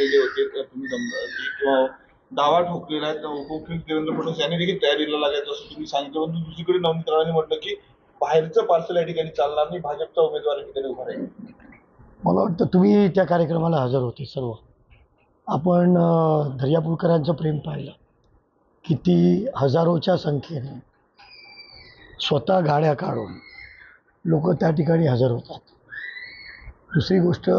आलेले होते तुम्ही किंवा दावा ठोकलेला आहे उपमुख्यमंत्री देवेंद्र फडणवीस यांनी देखील तयारीला लागायचं असं तुम्ही सांगितलं. परंतु दुसरीकडे नवनीत राणांनी म्हटलं की बाहेरचं पार्सल या ठिकाणी चालणार नाही, भाजपचा उमेदवार या ठिकाणी उभा राहील. मला वाटतं तुम्ही त्या कार्यक्रमाला हजर होते सर्व. आपण दर्यापूरकरांचं प्रेम पाहिलं. किती हजारोच्या संख्येने स्वतः गाड्या काढून लोक त्या ठिकाणी हजर होतात. दुसरी गोष्ट,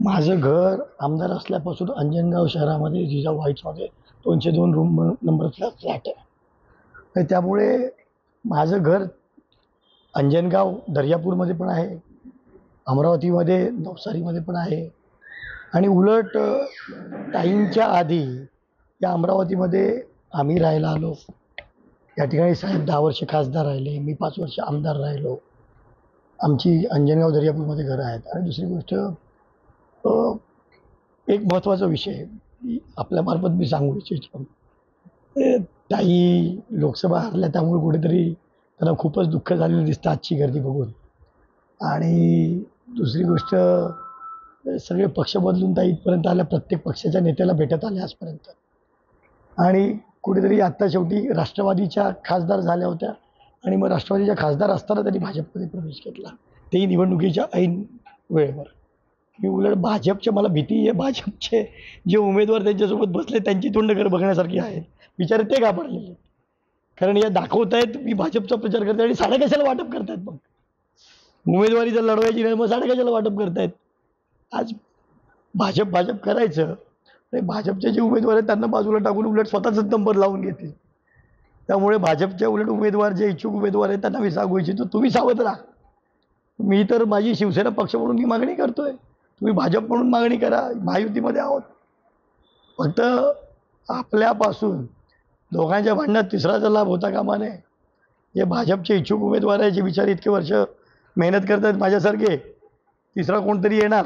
माझं घर आमदार असल्यापासून अंजनगाव शहरामध्ये जिजाऊ हाईट्समध्ये 202 रूम नंबरचा फ्लॅट आहे. त्यामुळे माझं घर अंजनगाव दर्यापूरमध्ये पण आहे, अमरावतीमध्ये नवसारीमध्ये पण आहे. आणि उलट टाईमच्या आधी या अमरावतीमध्ये आम्ही राहायला आलो. या ठिकाणी साहेब 10 वर्ष खासदार राहिले, मी 5 वर्ष आमदार राहिलो. आमची अंजनगाव दर्यापूरमध्ये घरं आहेत. आणि दुसरी गोष्ट, एक महत्त्वाचा विषय आपल्यामार्फत मी सांगू इच्छितो. ताई लोकसभा हरल्या, त्यामुळे कुठेतरी त्यांना खूपच दुःख झालेलं दिसतं आजची गर्दी बघून. आणि दुसरी गोष्ट, सगळे पक्ष बदलून ताई इथपर्यंत आल्या, प्रत्येक पक्षाच्या नेत्याला भेटत आले आजपर्यंत. आणि कुठेतरी आत्ता शेवटी राष्ट्रवादीच्या खासदार झाल्या होत्या आणि मग राष्ट्रवादीच्या खासदार असताना त्यांनी भाजपमध्ये प्रवेश घेतला, तेही निवडणुकीच्या ऐन वेळेवर. मी उलट भाजपच्या, मला भीती आहे, भाजपचे जे उमेदवार त्यांच्यासोबत बसले त्यांची तोंडकर बघण्यासारखी आहेत. बिचारे ते घाबरलेले, कारण या दाखवत आहेत मी भाजपचा प्रचार करते आणि साड्या कशाला वाटप करतायत. मग उमेदवारी जर लढवायची नाही, मग साड्या कशाला वाटप करतायत. आज भाजप करायचं आणि भाजपचे जे उमेदवार आहेत त्यांना बाजूला टाकून उलट स्वतःच नंबर लावून घेतील. त्यामुळे भाजपच्या उलट उमेदवार, जे इच्छुक उमेदवार आहेत त्यांना मी सांगू इच्छितो, तुम्ही सावध राहा. मी तर माझी शिवसेना पक्ष म्हणून मी मागणी करतोय, तुम्ही भाजप म्हणून मागणी करा. महायुतीमध्ये आहोत. फक्त आपल्यापासून दोघांच्या भांडणात तिसराचा लाभ होता कामा नये. जे भाजपचे इच्छुक उमेदवार आहे, जे बिचारे इतके वर्ष मेहनत करतात माझ्यासारखे, तिसरा कोणतरी येणार,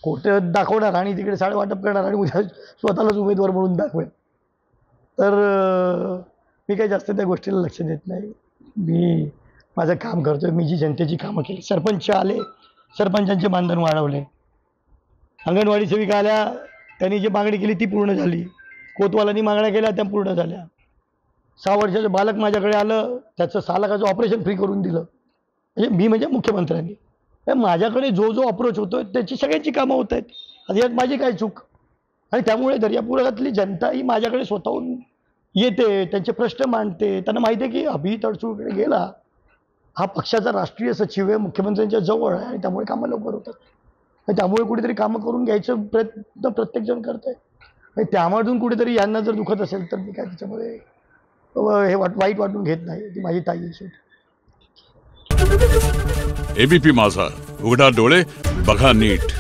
खोटं दाखवणार आणि तिकडे साडे वाटप करणार आणि उद्या स्वतःलाच उमेदवार म्हणून दाखवेल. तर मी काही जास्त त्या गोष्टीला लक्ष देत नाही. मी माझं काम करतोय. मी जी जनतेची कामं केली, सरपंच आले, सरपंचांचे मानधन वाढवले, अंगणवाडी सेविका आल्या, त्यांनी जी मागणी केली ती पूर्ण झाली, कोतवालांनी मागण्या केल्या त्या पूर्ण झाल्या. 6 वर्षाचं बालक माझ्याकडे आलं, त्याचं 6 लाखाचं ऑपरेशन फ्री करून दिलं. म्हणजे मुख्यमंत्र्यांनी. माझ्याकडे जो जो अप्रोच होतो त्याची सगळ्यांची कामं होत आहेत. आणि यात माझी काय चूक. आणि त्यामुळे दर्यापुरातली जनता ही माझ्याकडे स्वतःहून येते, त्यांचे प्रश्न मांडते. त्यांना माहिती आहे की अभि तडसूकडे गेला हा पक्षाचा राष्ट्रीय सचिव आहे, मुख्यमंत्र्यांच्या जवळ आहे, आणि त्यामुळे कामं लवकर होतात. आणि त्यामुळे कुठेतरी कामं करून घ्यायचं प्रयत्न प्रत्येकजण करत आहे. आणि त्यामधून कुठेतरी यांना जर दुखत असेल तर मी काय त्याच्यामध्ये हे वाईट वाटून घेत नाही. ती माझी ताई आहे शेवटी. एबीपी माझा, उघडा डोळे बघा नीट.